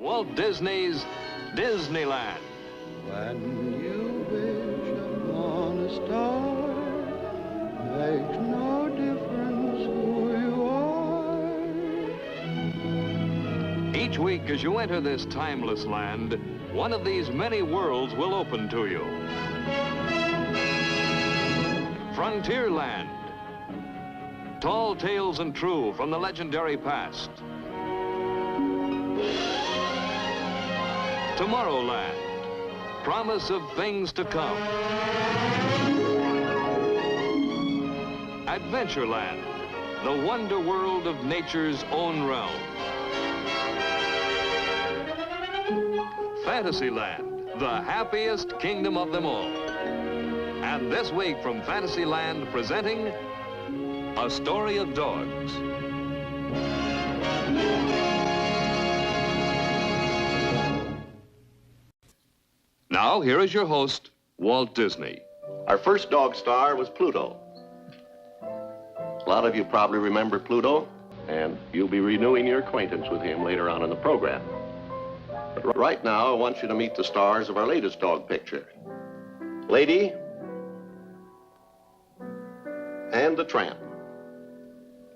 Walt Disney's Disneyland. When you wish upon a star, makes no difference who you are. Each week as you enter this timeless land, one of these many worlds will open to you. Frontierland. Tall tales and true from the legendary past. Tomorrowland. Promise of things to come. Adventureland. The wonder world of nature's own realm. Fantasyland. The happiest kingdom of them all. And this week from Fantasyland presenting A Story of Dogs. Now, here is your host, Walt Disney. Our first dog star was Pluto. A lot of you probably remember Pluto, and you'll be renewing your acquaintance with him later on in the program. But right now, I want you to meet the stars of our latest dog picture. Lady and the Tramp.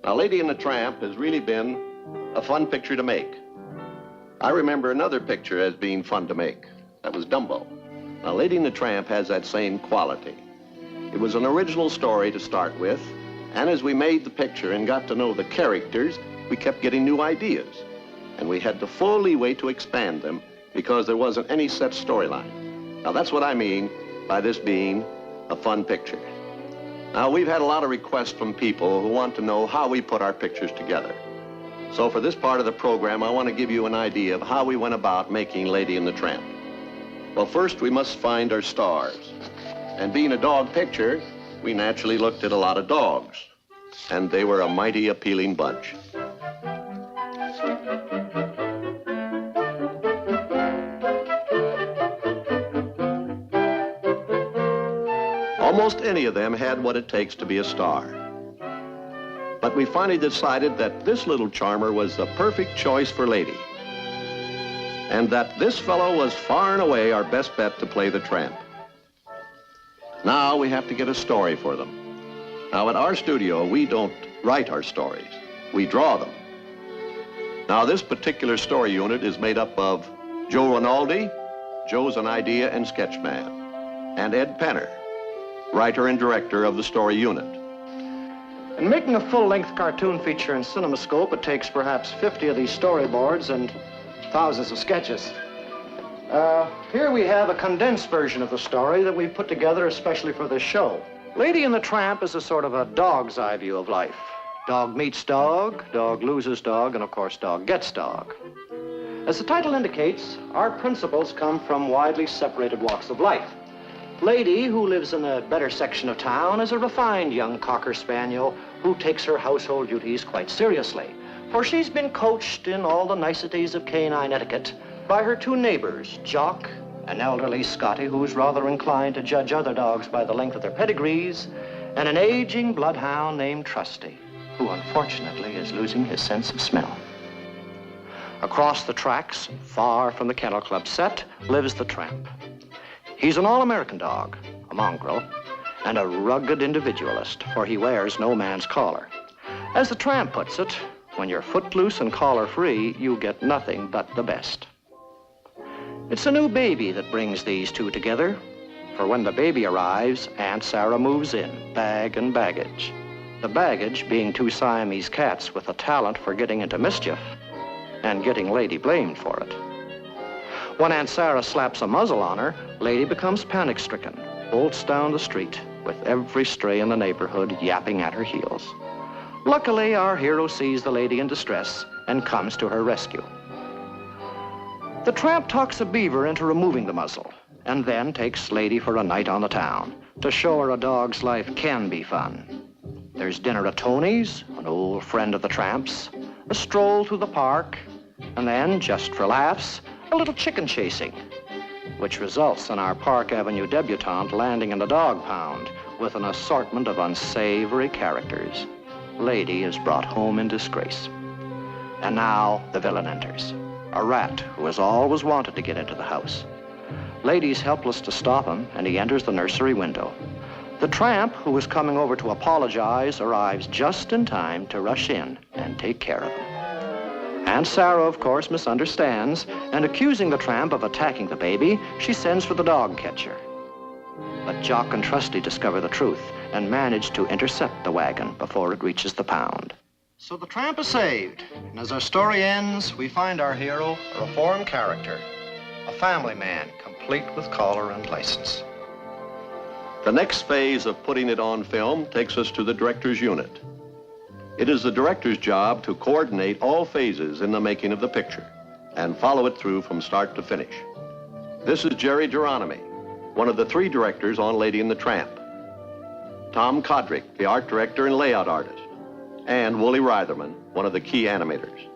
Now, Lady and the Tramp has really been a fun picture to make. I remember another picture as being fun to make. That was Dumbo. Now, Lady and the Tramp has that same quality. It was an original story to start with, and as we made the picture and got to know the characters, we kept getting new ideas. And we had the full leeway to expand them because there wasn't any set storyline. Now, that's what I mean by this being a fun picture. Now, we've had a lot of requests from people who want to know how we put our pictures together. So for this part of the program, I want to give you an idea of how we went about making Lady and the Tramp. Well, first we must find our stars. And being a dog picture, we naturally looked at a lot of dogs. And they were a mighty appealing bunch. Almost any of them had what it takes to be a star. But we finally decided that this little charmer was the perfect choice for Lady. And that this fellow was far and away our best bet to play the Tramp. Now we have to get a story for them. Now at our studio, we don't write our stories, we draw them. Now this particular story unit is made up of Joe Rinaldi, Joe's an idea and sketch man, and Ed Penner, writer and director of the story unit. In making a full-length cartoon feature in CinemaScope, it takes perhaps 50 of these storyboards and thousands of sketches. Here we have a condensed version of the story that we've put together especially for this show. Lady and the Tramp is a sort of a dog's eye view of life. Dog meets dog, dog loses dog, and of course dog gets dog. As the title indicates, our principles come from widely separated walks of life. Lady, who lives in a better section of town, is a refined young cocker spaniel who takes her household duties quite seriously. For she's been coached in all the niceties of canine etiquette by her two neighbors, Jock, an elderly Scottie who's rather inclined to judge other dogs by the length of their pedigrees, and an aging bloodhound named Trusty, who unfortunately is losing his sense of smell. Across the tracks, far from the Kennel Club set, lives the Tramp. He's an all-American dog, a mongrel, and a rugged individualist, for he wears no man's collar. As the Tramp puts it, when you're footloose and collar-free, you get nothing but the best. It's a new baby that brings these two together, for when the baby arrives, Aunt Sarah moves in, bag and baggage. The baggage being two Siamese cats with a talent for getting into mischief and getting Lady blamed for it. When Aunt Sarah slaps a muzzle on her, Lady becomes panic-stricken, bolts down the street, with every stray in the neighborhood yapping at her heels. Luckily, our hero sees the lady in distress and comes to her rescue. The Tramp talks a beaver into removing the muzzle, and then takes Lady for a night on the town to show her a dog's life can be fun. There's dinner at Tony's, an old friend of the Tramp's, a stroll through the park, and then, just for laughs, a little chicken chasing, which results in our Park Avenue debutante landing in the dog pound with an assortment of unsavory characters. Lady is brought home in disgrace. And now the villain enters. a rat who has always wanted to get into the house. Lady's helpless to stop him, and he enters the nursery window. The tramp, who is coming over to apologize, arrives just in time to rush in and take care of him. Aunt Sarah, of course, misunderstands, and accusing the tramp of attacking the baby, she sends for the dog catcher. But Jock and Trusty discover the truth and manage to intercept the wagon before it reaches the pound. So the tramp is saved, and as our story ends, we find our hero a reformed character, a family man, complete with collar and license. The next phase of putting it on film takes us to the director's unit. It is the director's job to coordinate all phases in the making of the picture and follow it through from start to finish. This is Jerry Geronimi, one of the 3 directors on Lady and the Tramp. Tom Kodrick, the art director and layout artist, and Wooly Reitherman, one of the key animators.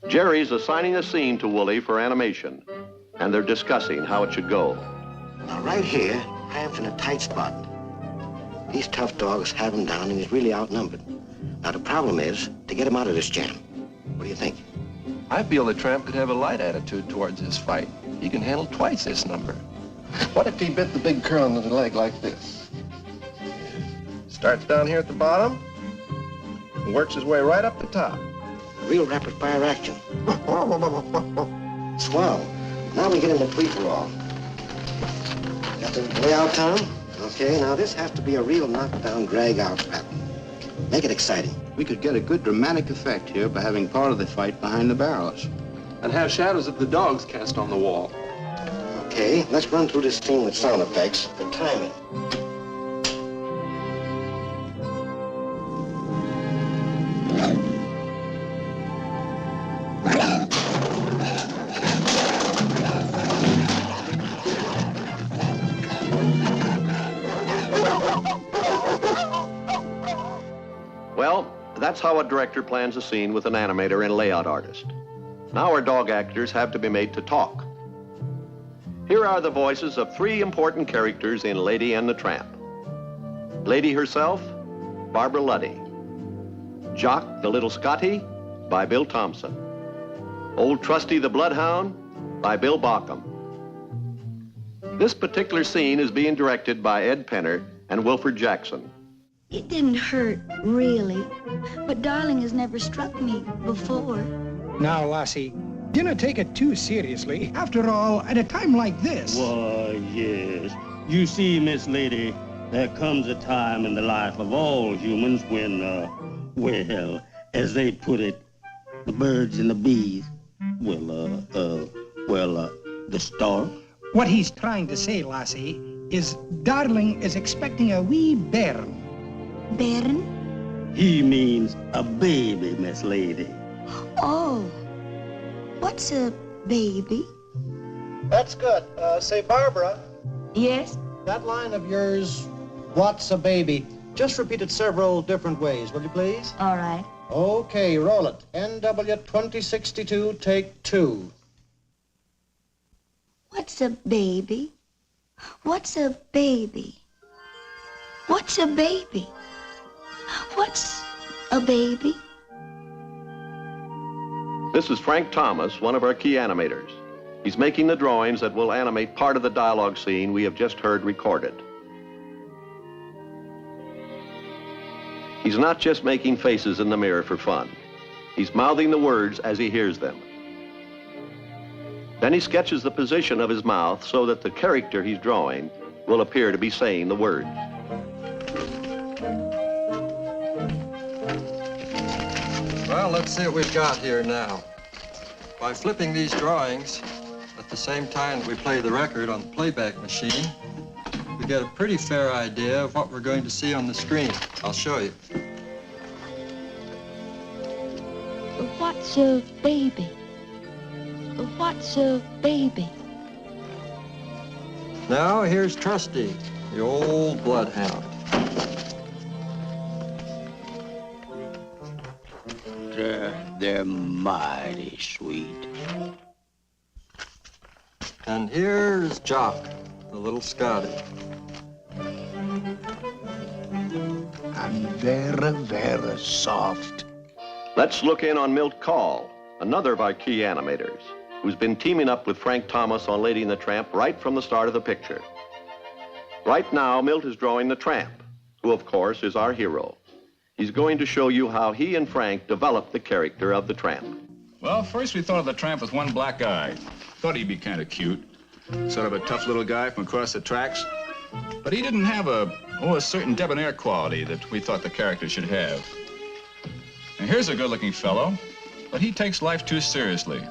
Jerry's assigning a scene to Wooly for animation, and they're discussing how it should go. Now, right here, Tramp's in a tight spot. These tough dogs have him down, and he's really outnumbered. Now, the problem is to get him out of this jam. What do you think? I feel that Tramp could have a light attitude towards this fight. He can handle twice this number. What if he bit the big curl in the leg like this? Starts down here at the bottom and works his way right up the top. Real rapid-fire action. Swell. Now we get him to free-for-all. Got the layout, Tom? Okay, now this has to be a real knockdown, drag-out pattern. Make it exciting. We could get a good dramatic effect here by having part of the fight behind the barrels. And have shadows of the dogs cast on the wall. Okay, let's run through this scene with sound effects for timing. Well, that's how a director plans a scene with an animator and layout artist. Now our dog actors have to be made to talk. Here are the voices of 3 important characters in Lady and the Tramp. Lady herself, Barbara Luddy. Jock the Little Scotty, by Bill Thompson. Old Trusty the Bloodhound, by Bill Baucom. This particular scene is being directed by Ed Penner and Wilfred Jackson. It didn't hurt, really. But Darling has never struck me before. Now, Lassie, do not take it too seriously. After all, at a time like this... Why, yes. You see, Miss Lady, there comes a time in the life of all humans when, well, as they put it, the birds and the bees, the star. What he's trying to say, Lassie, is Darling is expecting a wee bairn. Bairn? He means a baby, Miss Lady. Oh. What's a baby? That's good. Say, Barbara, Yes? that line of yours, what's a baby, just repeat it several different ways, will you please? All right. Okay, roll it. NW 2062, take 2. What's a baby? What's a baby? What's a baby? What's a baby? This is Frank Thomas, one of our key animators. He's making the drawings that will animate part of the dialogue scene we have just heard recorded. He's not just making faces in the mirror for fun. He's mouthing the words as he hears them. Then he sketches the position of his mouth so that the character he's drawing will appear to be saying the words. Well, let's see what we've got here now. By flipping these drawings, at the same time that we play the record on the playback machine, we get a pretty fair idea of what we're going to see on the screen. I'll show you. What's a baby? What's a baby? Now, here's Trusty, the old bloodhound. They're mighty sweet. And here's Jock, the little Scotty. And very, very soft. Let's look in on Milt Call, another of our key animators, who's been teaming up with Frank Thomas on Lady and the Tramp right from the start of the picture. Right now, Milt is drawing the Tramp, who, of course, is our hero. He's going to show you how he and Frank developed the character of the Tramp. Well, first we thought of the Tramp with one black eye. Thought he'd be kind of cute. Sort of a tough little guy from across the tracks. But he didn't have a certain debonair quality that we thought the character should have. And here's a good-looking fellow, but he takes life too seriously.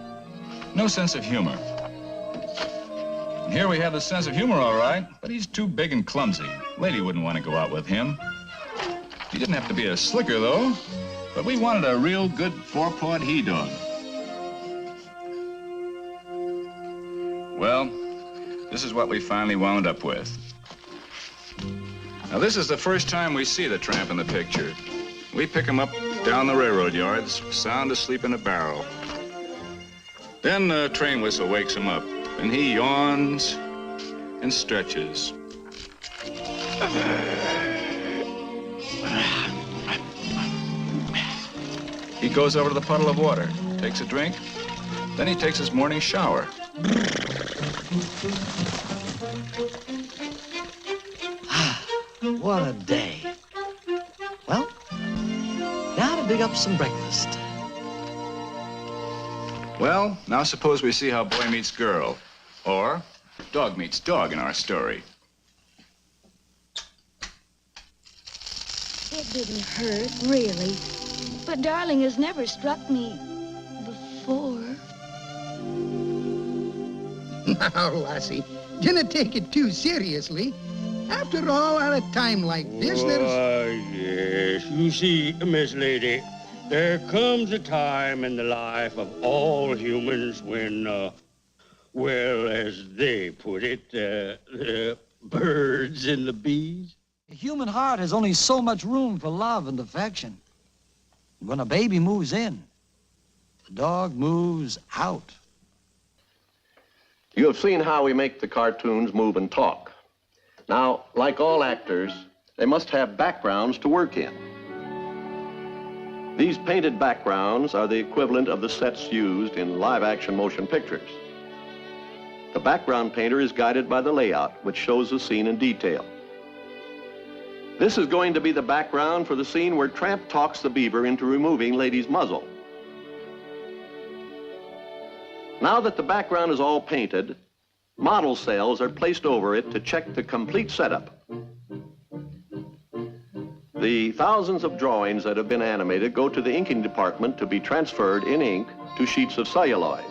No sense of humor. And here we have the sense of humor, all right, but he's too big and clumsy. Lady wouldn't want to go out with him. He didn't have to be a slicker, though, but we wanted a real good four-pawed he-dog. Well, this is what we finally wound up with. Now, this is the first time we see the Tramp in the picture. We pick him up down the railroad yards, sound asleep in a barrel. Then the train whistle wakes him up, and he yawns and stretches. He goes over to the puddle of water, takes a drink, then he takes his morning shower. What a day. Well, now to dig up some breakfast. Well, now suppose we see how boy meets girl, or dog meets dog in our story. It didn't hurt, really. But darling has never struck me before. Now, lassie, dinna take it too seriously. After all, at a time like this, there's... Why, yes. You see, Miss Lady, there comes a time in the life of all humans when, well, as they put it, the birds and the bees. The human heart has only so much room for love and affection. When a baby moves in, the dog moves out. You have seen how we make the cartoons move and talk. Now, like all actors, they must have backgrounds to work in. These painted backgrounds are the equivalent of the sets used in live-action motion pictures. The background painter is guided by the layout, which shows the scene in detail. This is going to be the background for the scene where Tramp talks the beaver into removing Lady's muzzle. Now that the background is all painted, model cells are placed over it to check the complete setup. The thousands of drawings that have been animated go to the inking department to be transferred in ink to sheets of celluloid.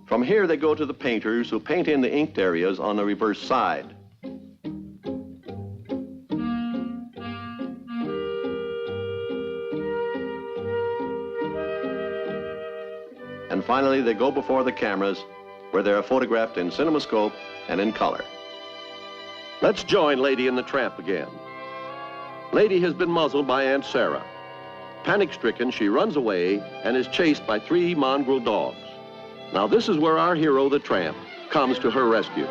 From here, they go to the painters who paint in the inked areas on the reverse side. And finally, they go before the cameras, where they are photographed in CinemaScope and in color. Let's join Lady and the Tramp again. Lady has been muzzled by Aunt Sarah. Panic-stricken, she runs away and is chased by 3 mongrel dogs. Now this is where our hero, the Tramp, comes to her rescue.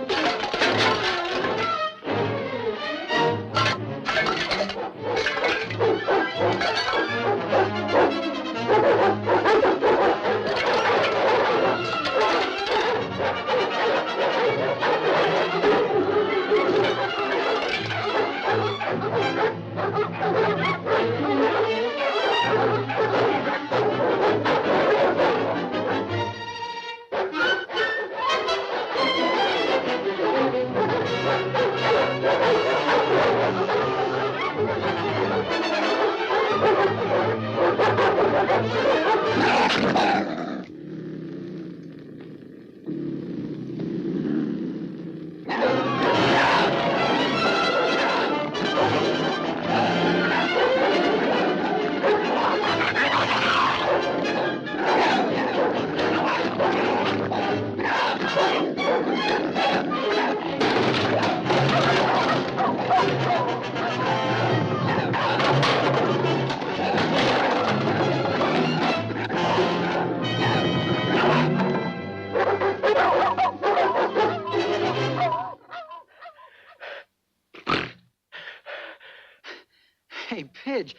Hey, Pidge,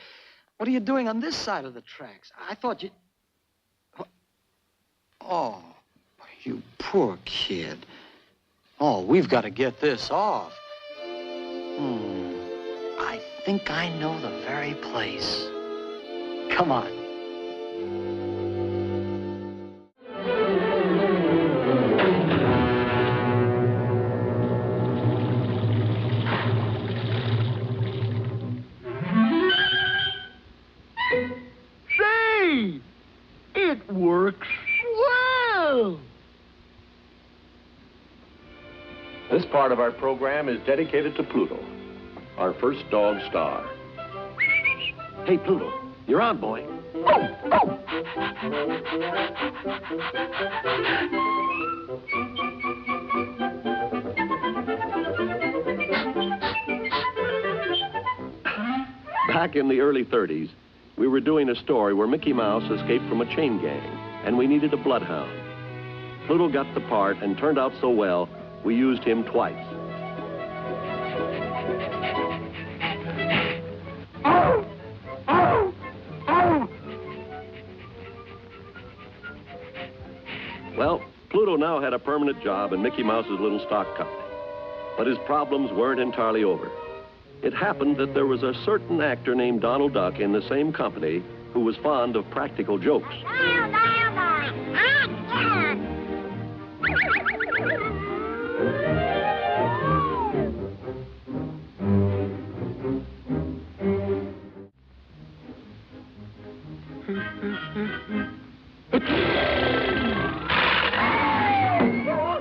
what are you doing on this side of the tracks? I thought you... Oh, you poor kid. Oh, we've got to get this off. I think I know the very place. Come on. Say, it works well. This part of our program is dedicated to Pluto, our first dog star. Hey, Pluto, you're on, boy. Back in the early 30s, we were doing a story where Mickey Mouse escaped from a chain gang, and we needed a bloodhound. Pluto got the part and turned out so well, we used him twice. Well, Pluto now had a permanent job in Mickey Mouse's little stock company. But his problems weren't entirely over. It happened that there was a certain actor named Donald Duck in the same company who was fond of practical jokes.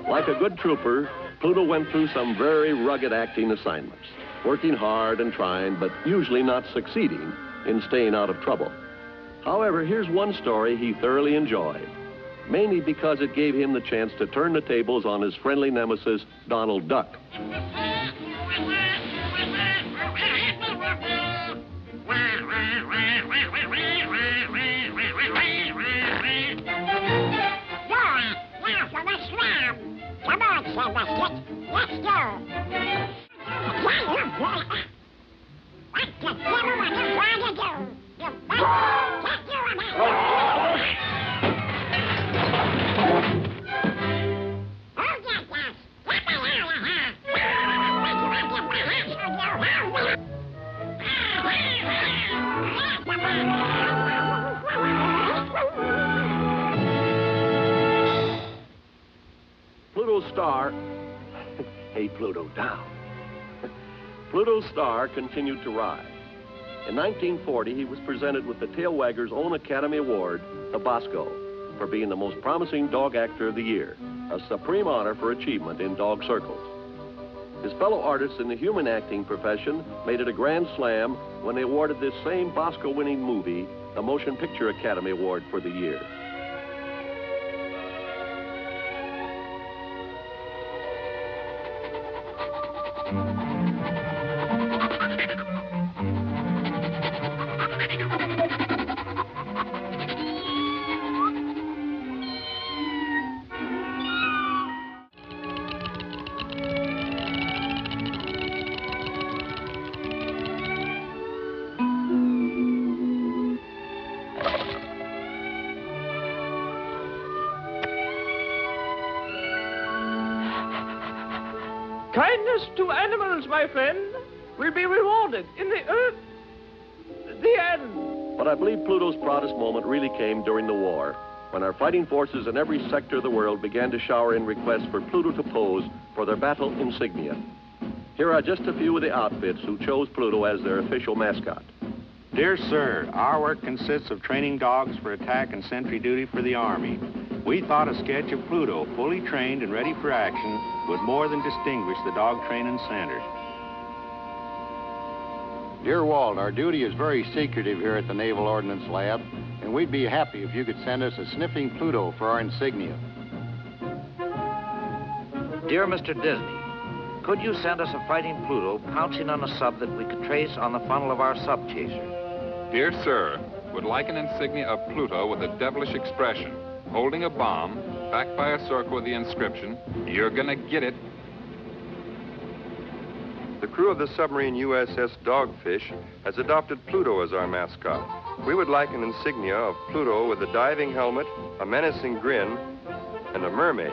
Like a good trooper, Pluto went through some very rugged acting assignments, working hard and trying, but usually not succeeding in staying out of trouble. However, here's one story he thoroughly enjoyed, mainly because it gave him the chance to turn the tables on his friendly nemesis, Donald Duck. Let's go. Pluto's star... Hey, Pluto, down. Pluto's star continued to rise. In 1940, he was presented with the tail wagger's own Academy Award, the Bosco, for being the most promising dog actor of the year, a supreme honor for achievement in dog circles. His fellow artists in the human acting profession made it a grand slam when they awarded this same Bosco-winning movie the Motion Picture Academy Award for the year. Kindness to animals, my friend, will be rewarded in the earth. The end. But I believe Pluto's proudest moment really came during the war, when our fighting forces in every sector of the world began to shower in requests for Pluto to pose for their battle insignia. Here are just a few of the outfits who chose Pluto as their official mascot. Dear sir, our work consists of training dogs for attack and sentry duty for the Army. We thought a sketch of Pluto, fully trained and ready for action, would more than distinguish the dog training centers. Dear Walt, our duty is very secretive here at the Naval Ordnance Lab, and we'd be happy if you could send us a sniffing Pluto for our insignia. Dear Mr. Disney, could you send us a fighting Pluto pouncing on a sub that we could trace on the funnel of our sub chaser? Dear sir, would like an insignia of Pluto with a devilish expression, holding a bomb, backed by a circle with the inscription, "You're gonna get it." The crew of the submarine USS Dogfish has adopted Pluto as our mascot. We would like an insignia of Pluto with a diving helmet, a menacing grin, and a mermaid.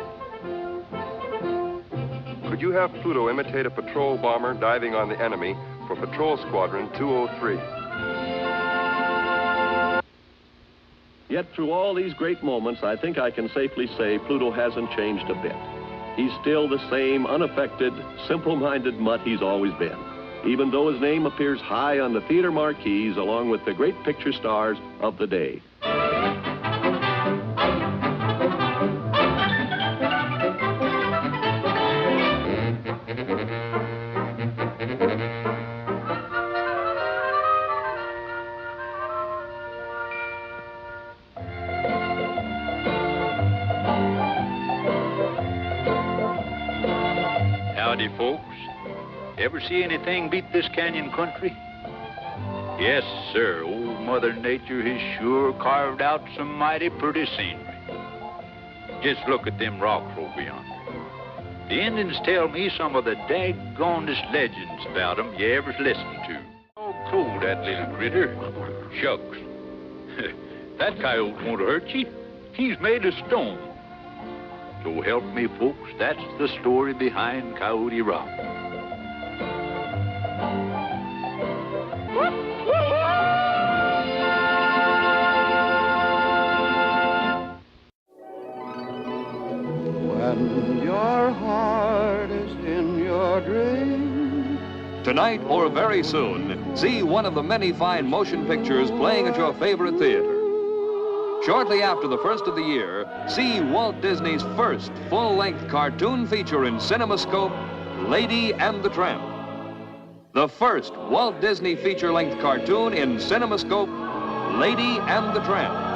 Could you have Pluto imitate a patrol bomber diving on the enemy for Patrol Squadron 203? Yet through all these great moments, I think I can safely say Pluto hasn't changed a bit. He's still the same unaffected, simple-minded mutt he's always been, even though his name appears high on the theater marquees along with the great picture stars of the day. Howdy, folks. Ever see anything beat this canyon country? Yes, sir. Old Mother Nature has sure carved out some mighty pretty scenery. Just look at them rocks over yonder. The Indians tell me some of the daggonest legends about them you ever listened to. Oh, cool, that little critter. Shucks. That coyote won't hurt you. He's made of stone. So help me, folks, that's the story behind Coyote Rock. When your heart is in your dream. Tonight or very soon, see one of the many fine motion pictures playing at your favorite theater. Shortly after the first of the year, see Walt Disney's first full-length cartoon feature in CinemaScope, Lady and the Tramp. The first Walt Disney feature-length cartoon in CinemaScope, Lady and the Tramp.